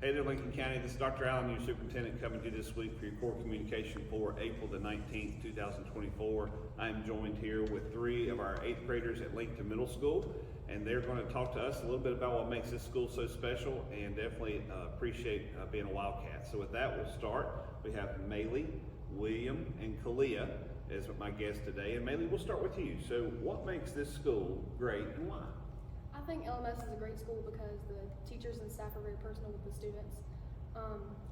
Hey there, Lincoln County. This is Dr. Allen, your superintendent, coming to you this week for your core communication for April the 19th, 2024. I am joined here with 3 of our 8th graders at Lincolnton Middle School, and they're going to talk to us a little bit about what makes this school so special and definitely appreciate being a Wildcat. So with that, we'll start. We have Maylee, William, and Kalia as my guests today. And Maylee, we'll start with you. So what makes this school great and why? I think LMS is a great school because the teachers and staff are very personal with the students.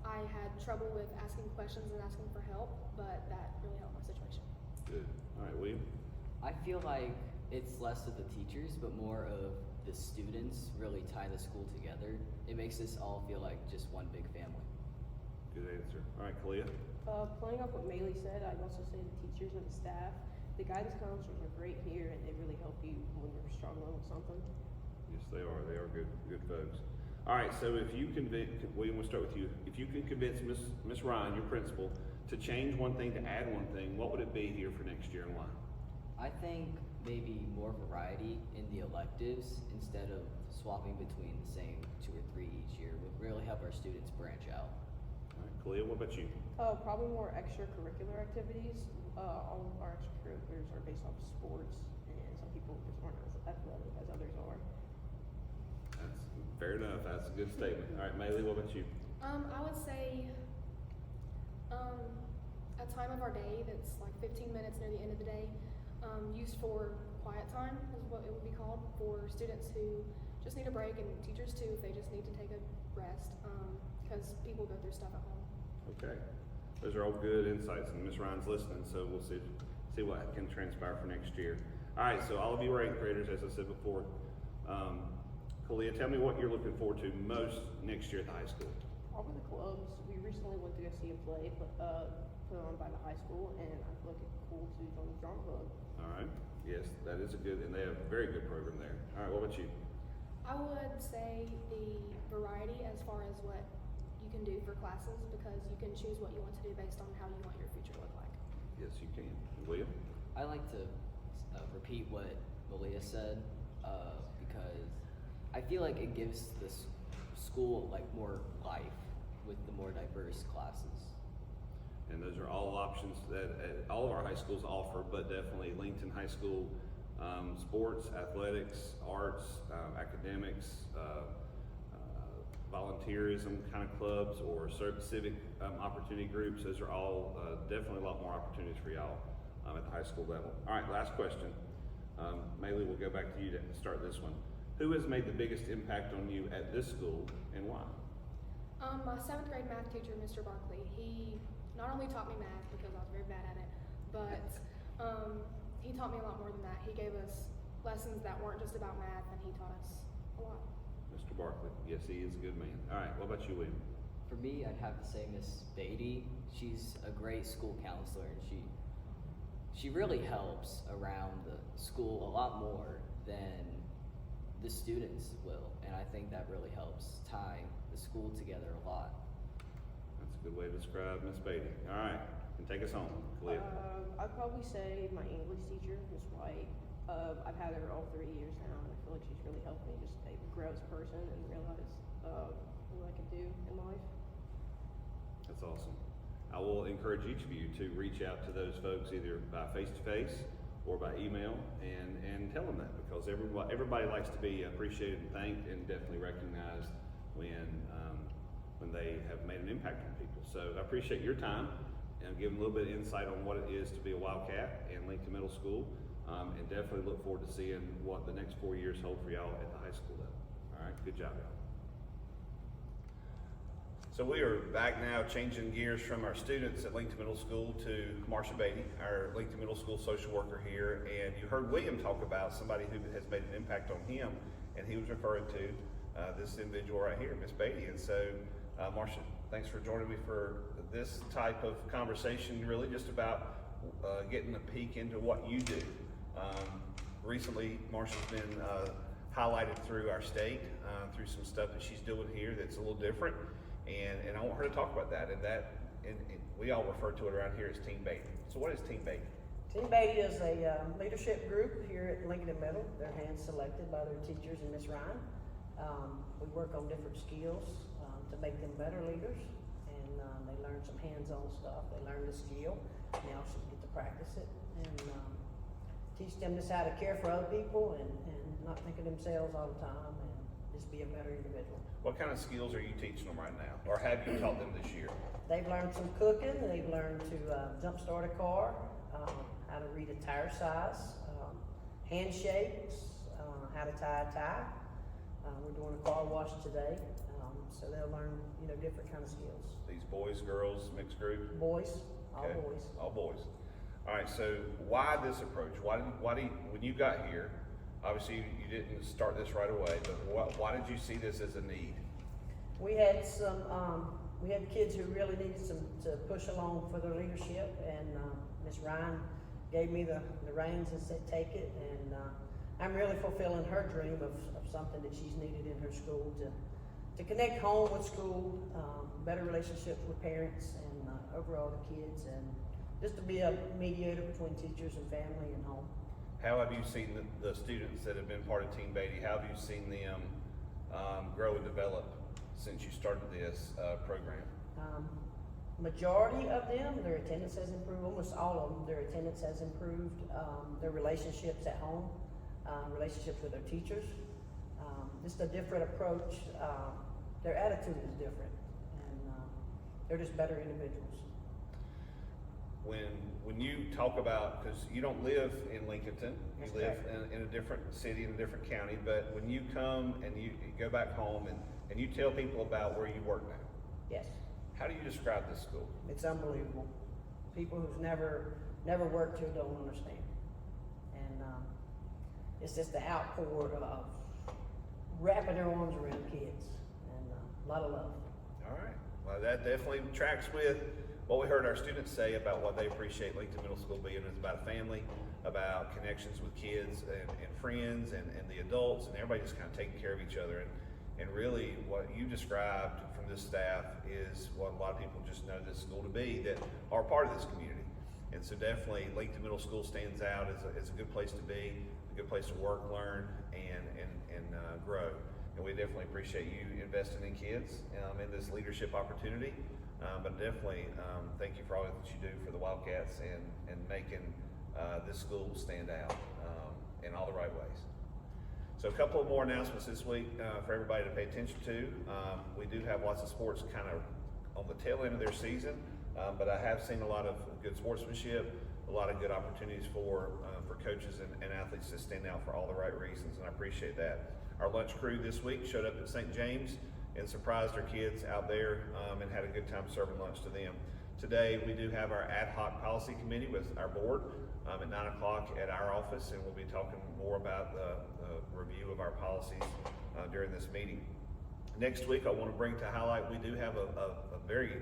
I had trouble with asking questions and asking for help, but that really helped my situation. Good. All right, William? I feel like it's less of the teachers, but more of the students really tie the school together. It makes us all feel like just one big family. Good answer. All right, Kalia? Playing off what Maylee said, I'd also say the teachers and the staff. The guidance counselors are great here, and they really help you when you're struggling with something. Yes, they are. They are good folks. All right, so if you William, we'll start with you. If you can convince Miss Ryan, your principal, to change one thing, to add one thing, what would it be here for next year and why? I think maybe more variety in the electives instead of swapping between the same 2 or 3 each year would really help our students branch out. All right, Kalia, what about you? Probably more extracurricular activities. All of our extracurriculars are based off of sports, and some people just aren't as athletic as others are. That's fair enough. That's a good statement. All right, Maylee, what about you? I would say a time of our day that's like 15 minutes near the end of the day, used for quiet time is what it would be called, for students who just need a break, and teachers too if they just need to take a rest, because people go through stuff at home. Okay. Those are all good insights, and Miss Ryan's listening, so we'll see what can transpire for next year. All right, so all of you are 8th graders, as I said before. Kalia, tell me what you're looking forward to most next year at the high school. Probably the clubs. We recently went to go see a play put on by the high school, and I feel like it's cool to join the drama club. All right. Yes, that is a good, and they have a very good program there. All right, what about you? I would say the variety as far as what you can do for classes, because you can choose what you want to do based on how you want your future to look like. Yes, you can. William? I like to repeat what Malia said because I feel like it gives this school like more life with the more diverse classes. And those are all options that all of our high schools offer, but definitely Lincolnton High School, sports, athletics, arts, academics, volunteerism kind of clubs, or civic opportunity groups. Those are all definitely a lot more opportunities for y'all at the high school level. All right, last question. Maylee, we'll go back to you to start this one. Who has made the biggest impact on you at this school and why? My 7th grade math teacher, Mr. Barkley, he not only taught me math because I was very bad at it, but he taught me a lot more than that. He gave us lessons that weren't just about math, and he taught us a lot. Mr. Barkley, yes, he is a good man. All right, what about you, William? For me, I'd have to say Miss Beattie. She's a great school counselor, and she really helps around the school a lot more than the students will, and I think that really helps tie the school together a lot. That's a good way to describe Miss Beattie. All right, and take us home, Kalia. I'd probably say my English teacher, Miss White. I've had her all 3 years now, and I feel like she's really helped me just grow as a person and realize what I can do in life. That's awesome. I will encourage each of you to reach out to those folks either by face-to-face or by email and tell them that, because everybody likes to be appreciated and thanked and definitely recognized when they have made an impact on people. So I appreciate your time and giving a little bit of insight on what it is to be a Wildcat in Lincolnton Middle School, and definitely look forward to seeing what the next 4 years hold for y'all at the high school level. All right, good job, y'all. So we are back now, changing gears from our students at Lincolnton Middle School to Marsha Beattie, our Lincolnton Middle School social worker here. And you heard William talk about somebody who has made an impact on him, and he was referring to this individual right here, Miss Beattie. And so, Marsha, thanks for joining me for this type of conversation, really just about getting a peek into what you do. Recently, Marsha's been highlighted through our state, through some stuff that she's doing here that's a little different. And I want her to talk about that, and we all refer to it around here as Team Beattie. So what is Team Beattie? Team Beattie is a leadership group here at Lincolnton Middle. They're hand selected by their teachers and Miss Ryan. We work on different skills to make them better leaders. And they learn some hands-on stuff. They learn the skill. They also get to practice it and teach them just how to care for other people and not think of themselves all the time and just be a better individual. What kind of skills are you teaching them right now, or have you taught them this year? They've learned some cooking. They've learned to jump start a car, how to read a tire size, handshakes, how to tie a tie. We're doing a car wash today, so they'll learn, different kind of skills. These boys, girls, mixed group? Boys, all Okay. boys. All boys. All right, so why this approach? Why do you, when you got here, obviously you didn't start this right away, but why did you see this as a need? We had we had kids who really needed to push along for their leadership, and Miss Ryan gave me the reins and said, take it, and I'm really fulfilling her dream of something that she's needed in her school to connect home with school, better relationships with parents and overall the kids, and just to be a mediator between teachers and family and home. How have you seen the students that have been part of Team Beattie, how have you seen them grow and develop since you started this program? Majority of them, their attendance has improved, almost all of them, their attendance has improved, their relationships at home, relationships with their teachers, just a different approach, their attitude is different, and they're just better individuals. When you talk about, because you don't live in Lincolnton, you That's live correct. in a different city, in a different county, but when you come and you go back home and you tell people about where you work now, Yes, how do you describe this school? it's unbelievable. People who've never worked here don't understand. And it's just the outpour of wrapping their arms around kids, and a lot of love. All right, well, that definitely tracks with what we heard our students say about what they appreciate Lincolnton Middle School being. It's about a family, about connections with kids and friends and the adults, and everybody just kind of taking care of each other. And really what you described from this staff is what a lot of people just know this school to be, that are part of this community. And so definitely Lincolnton Middle School stands out as a good place to be, a good place to work, learn, and grow. And we definitely appreciate you investing in kids in this leadership opportunity. But definitely, thank you for all that you do for the Wildcats and making this school stand out in all the right ways. So a couple of more announcements this week for everybody to pay attention to. We do have lots of sports kind of on the tail end of their season, but I have seen a lot of good sportsmanship, a lot of good opportunities for coaches and athletes to stand out for all the right reasons, and I appreciate that. Our lunch crew this week showed up at St. James and surprised our kids out there and had a good time serving lunch to them. Today, we do have our ad hoc policy committee with our board at 9 o'clock at our office, and we'll be talking more about the review of our policies during this meeting. Next week, I want to bring to highlight, we do have a very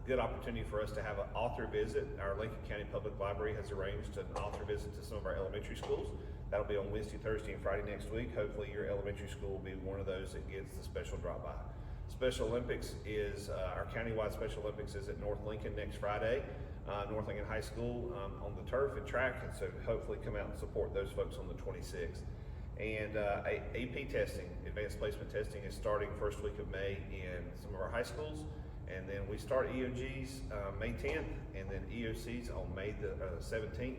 good opportunity for us to have an author visit. Our Lincoln County Public Library has arranged an author visit to some of our elementary schools. That'll be on Wednesday, Thursday, and Friday next week. Hopefully your elementary school will be one of those that gets the special drop-by. Special Olympics is, our countywide Special Olympics is at North Lincoln next Friday, North Lincoln High School on the turf and track, and so hopefully come out and support those folks on the 26th. And AP testing, advanced placement testing, is starting first week of May in some of our high schools. And then we start EOGs May 10th, and then EOCs on May the 17th.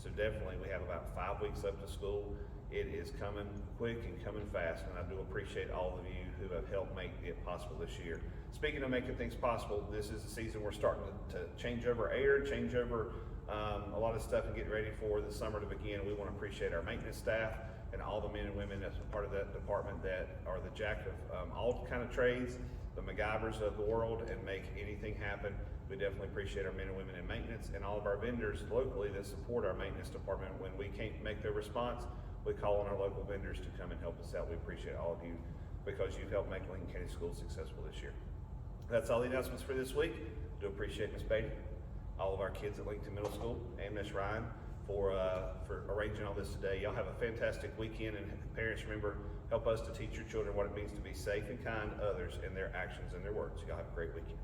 So definitely we have about 5 weeks left of school. It is coming quick and coming fast, and I do appreciate all of you who have helped make it possible this year. Speaking of making things possible, this is the season we're starting to change over air, change over a lot of stuff and get ready for the summer to begin. We want to appreciate our maintenance staff and all the men and women as a part of that department that are the jack of all kind of trades, the MacGyvers of the world, and make anything happen. We definitely appreciate our men and women in maintenance and all of our vendors locally that support our maintenance department. When we can't make their response, we call on our local vendors to come and help us out. We appreciate all of you because you've helped make Lincoln County Schools successful this year. That's all the announcements for this week. Do appreciate Ms. Beattie, all of our kids at Lincolnton Middle School, and Ms. Ryan for arranging all this today. Y'all have a fantastic weekend, and parents, remember, help us to teach your children what it means to be safe and kind to others in their actions and their words. Y'all have a great weekend.